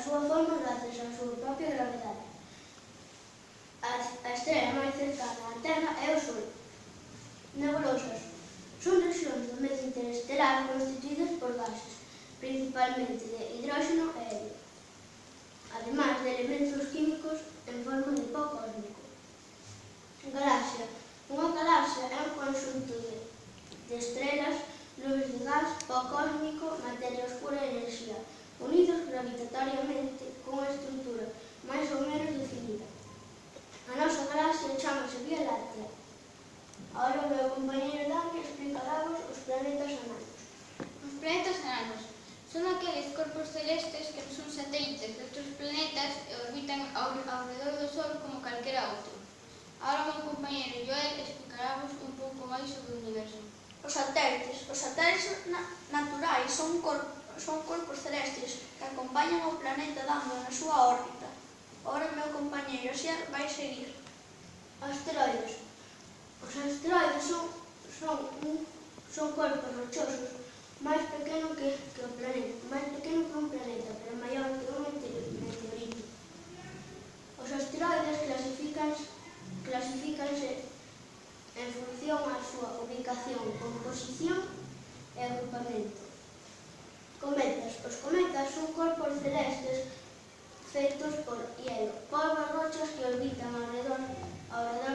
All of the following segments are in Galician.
súa forma gracias á súa propia gravedade. A estrela máis cercana á Terra é o Sol. Nebulosas son rexións do medio interestelar constituídas por gases, principalmente de hidróxeno e helio, ademais de elementos químicos en forma de pó cósmico. Galaxia. Unha galaxia é un conxunto de estrelas, nubes de gas, pó cósmico, materia oscura e enerxía, unidos gravitatoriamente cunha estrutura máis ou menos definida. A nosa galaxia chamase Vía Láctea. Ahora o meu compañeiro Dani explicarávos os planetas ananos. Os planetas ananos son aqueles corpos celestes que non son satélites de outros planetas e orbitan ao redor do Sol como calquera outro. Ahora o meu compañeiro Joel explicarávos un pouco máis sobre o universo. Os satélites naturais son corpos celestes que acompañan ao planeta dando na súa órbita. Ahora o meu compañeiro Asier vai seguir. Asteroides. Os asteroides son corpos rochosos máis pequeno que un planeta, pero maior que un meteorito. Os asteroides clasifícanse en función á súa ubicación, composición e agrupamento. Cometas. Os cometas son corpos celestes feitos por hielo, polvo e rochas que orbitan ao redor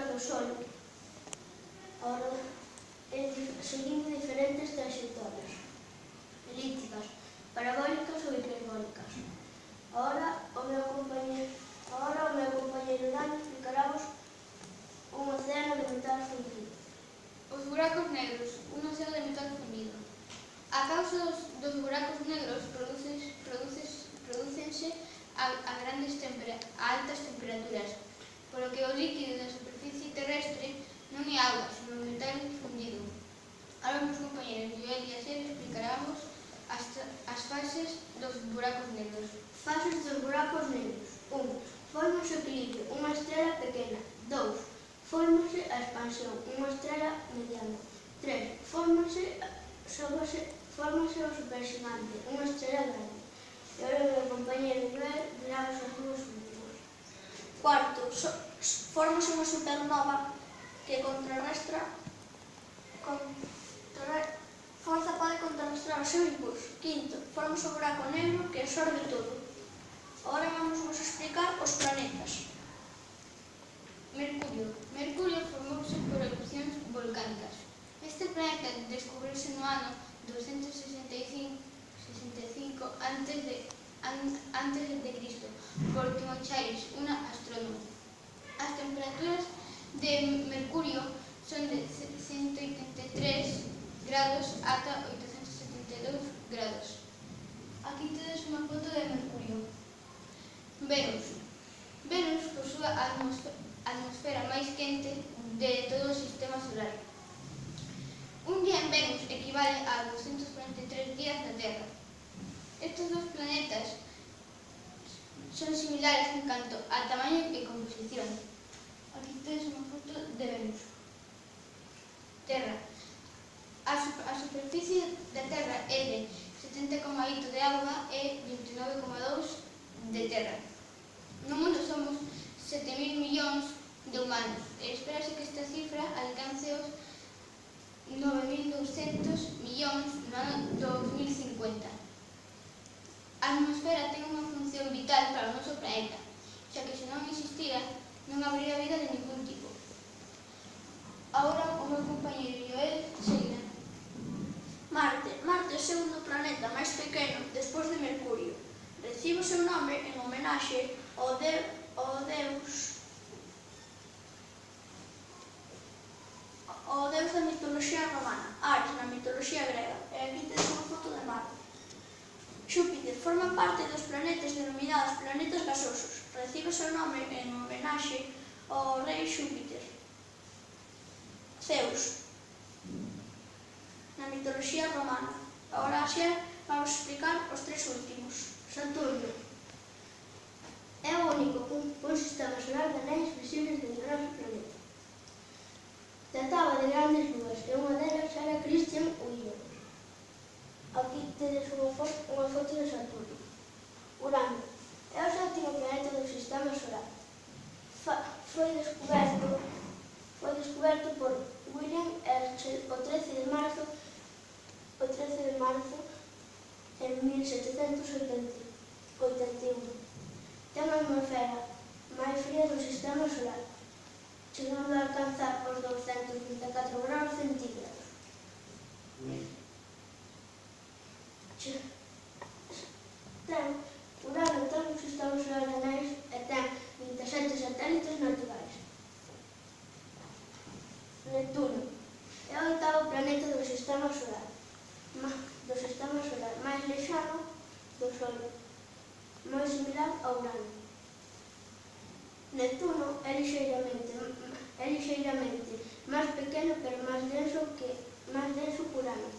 do Sol, seguindo diferentes traxectorias, elípticas, parabólicas ou hiperbólicas. Ahora o meu compañeiro Dani explicarávos un océano de metal fundido. Os buracos negros, un océano de metal fundido. A causa dos buracos negros prodúcense a altas temperaturas, polo que o líquido da superficie terrestre non é auga, senón metal fundido. Ahora os meus compañeros Joel e Asier explicarámos as fases dos buracos negros. Fases dos buracos negros. 1. Fórmase o equilibrio, unha estrela pequena. 2. Fórmase a expansión, unha estrela mediana. 3. Fórmase o superxigante, unha estrela grande. E agora o meu compañeiro Joel dirá as súas últimas. 4. Fórmase unha supernova que forza pode contrarrestar o seu impulso. 5. Fórmase o buraco negro que absorbe todo. Agora vamos explicar os planetas. Mercurio formouse por erupcións volcánicas. Este planeta descubriuse no ano 265 a.C. por Timocharis, un astrónomo. As temperaturas de Mercurio son de 183 grados ata 872 grados. Aquí tedes unha foto de Mercurio. Venus posúe a atmosfera máis quente de todo o sistema solar. Un día en Venus equivale a 243 días na Terra. Estes dos planetas son similares en canto a tamaño e composición. Aquí tedes unha foto de Venus. Terra. A superficie da Terra é de 70,8 de auga e 29,2 de terra. No mundo somos 7.000 millóns de humanos e espérase que esta cifra alcance os 9.200 millóns no ano 2050. A atmosfera ten unha función vital para o noso planeta, xa que se non existira non habería vida de ningún tipo. Agora o meu compañeiro Joel seguirá. Marte é o segundo planeta máis pequeno despois de Mercurio. Recibe o seu nome en homenaxe ao deus da mitoloxía romana, Ares na mitoloxía grega. E aquí tedes unha foto de Marte. Xúpiter forma parte dos planetas denominados planetas gasosos. Recibe o seu nome en homenaxe ao rei Xúpiter. Zeus na mitoloxía romana. Agora Asier vamos explicar os tres últimos. Saturno é o único cun sistema solar de anéis visibles dentro do noso planeta. Trataba de grandes luas e unha delas era Christian Huygens. Aquí tedes unha foto de Saturno. Urano último planeta do Sistema Solar. Foi descoberto por William Herschel o 13 de marzo en 1781. Ten a atmosfera máis fría do Sistema Solar, chegando a alcanzar os 224 graus centígrados. Urano ten un sistema solar de anéis e ten 27 satélites naturais. Neptuno é o oitavo planeta do Sistema Solar, máis lexano do Sol, moi similar a Urano. Neptuno é lixeiramente máis pequeno pero máis denso que Urano.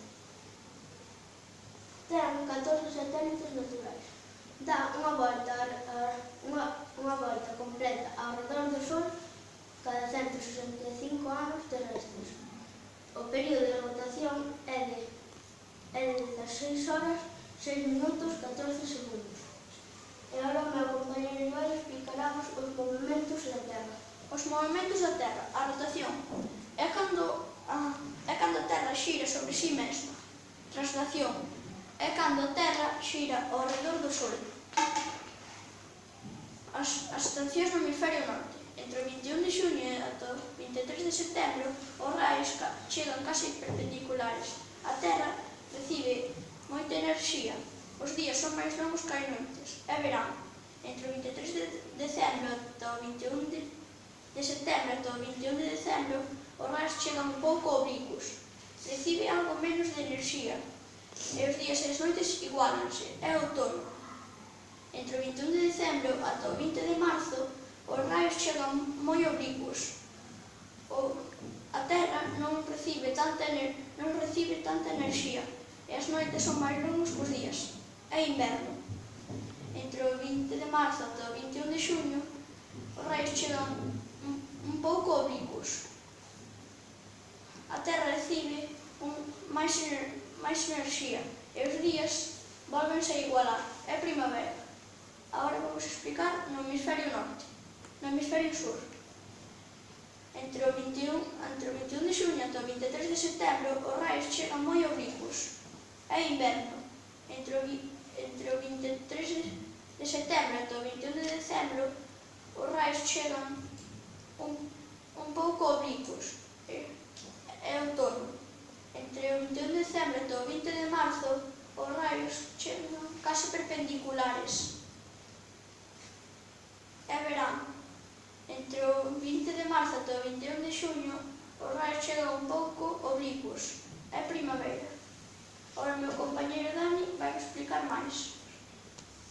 Ten 14 satélites naturais. Dá unha volta completa ao redor do Sol cada 165 anos terrestres. O período de rotación é de 16 horas, 6 minutos, 14 segundos. E agora o meu compañero Ibai explicaramos os movimentos da Terra. Os movimentos da Terra, a rotación, é cando a Terra xira sobre si mesma. Translación, é cando a Terra xira ao redor do Sol. As estacións no hemisferio norte. Entre o 21 de xuño e ata o 23 de setembro, os raios chegan case perpendiculares. A Terra recibe moita enerxía. Os días son máis longos que as noites. É verán. Entre o 23 de decembro ata o 21 de setembro ata o 21 de decembro, os raios chegan un pouco oblicuos. Recibe algo menos de enerxía. E os días e as noites igualanse. É outono. Entre o 21 de decembro ata o 20 de marzo, os raios chegan moi oblicuos. A Terra non recibe tanta enerxía e as noites son máis longos que os días. É inverno. Entre o 20 de marzo ata o 21 de xuño, os raios chegan un pouco oblicuos. A Terra recibe máis enerxía e os días volvense a igualar. É primavera. Agora vamos explicar no hemisferio norte. No hemisferio sur. Entre o 21 de xuño ata o 23 de setembro, os raios chegan moi oblicuos. É inverno. Entre o 23 de setembro ata o 21 de decembro, os raios chegan un pouco oblicuos. É outono. Entre o 21 de decembro ata o 20 de marzo, os raios chegan case perpendiculares. É verán. Entre o 20 de marzo ata o 21 de xuño, os raios chegan un pouco oblicuos. É primavera. Ora, o meu compañeiro Dani vai explicar máis.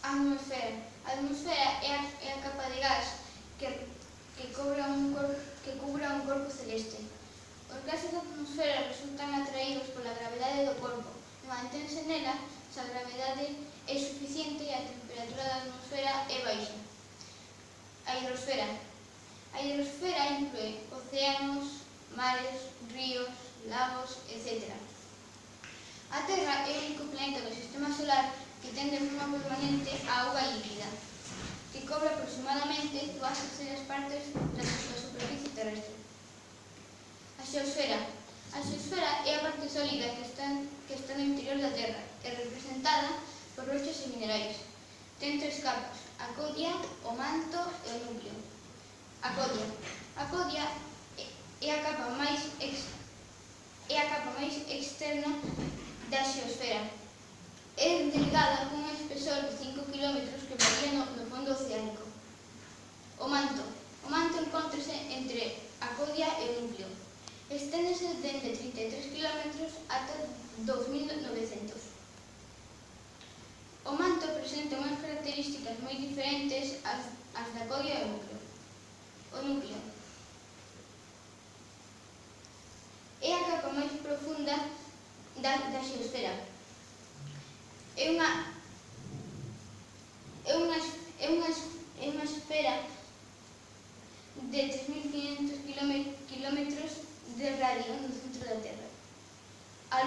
A atmosfera. A atmosfera é a capa de gas que cubra un corpo celeste. Os gases da atmosfera resultan atraídos pola gravidade do corpo e mantense nela se a gravidade é suficiente e a temperatura da atmosfera é baixa. A hidrosfera. A hidrosfera inclúe océanos, mares, ríos, lagos, etc. A Terra é o único planeta do Sistema Solar que ten de forma permanente a auga líquida, que cobre aproximadamente 2 terceras partes da superficie terrestre. A xeosfera. A xeosfera é a parte sólida que está no interior da Terra e representada por rochas e minerais. Ten 3 capas: a codia, o manto e o núcleo. A codia é a capa máis externa da xeosfera. É delgada cun espesor de 5 km que varía no fondo oceánico. O manto encontrase entre a codia e o núcleo. Esténdese dende 33 km ata 2.900. O manto presenta unhas características moi diferentes ás da codia e o núcleo. O núcleo é a capa máis profunda da xeosfera. É unha esfera de 3.500 km de radio no centro da Terra. A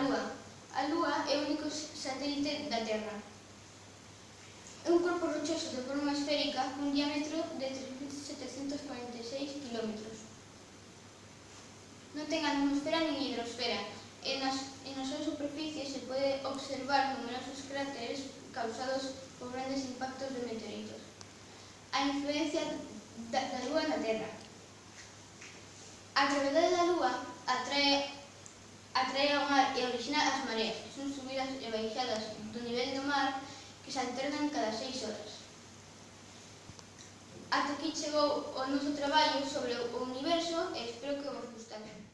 Lúa é o único satélite da Terra. É un corpo rochoso de forma esférica cun diámetro de 3.746 km. Non ten atmosfera nin hidrosfera e na súa superficie se pode observar numerosos cráteres causados por grandes impactos de meteoritos. A influencia da Lúa na Terra. A gravedade da Lúa atrae ao mar e orixina as mareas, que son subidas e baixadas do nivel do mar que se alternan cada 6 horas. Ata aquí chegou o noso traballo sobre o universo e espero que vos gustase.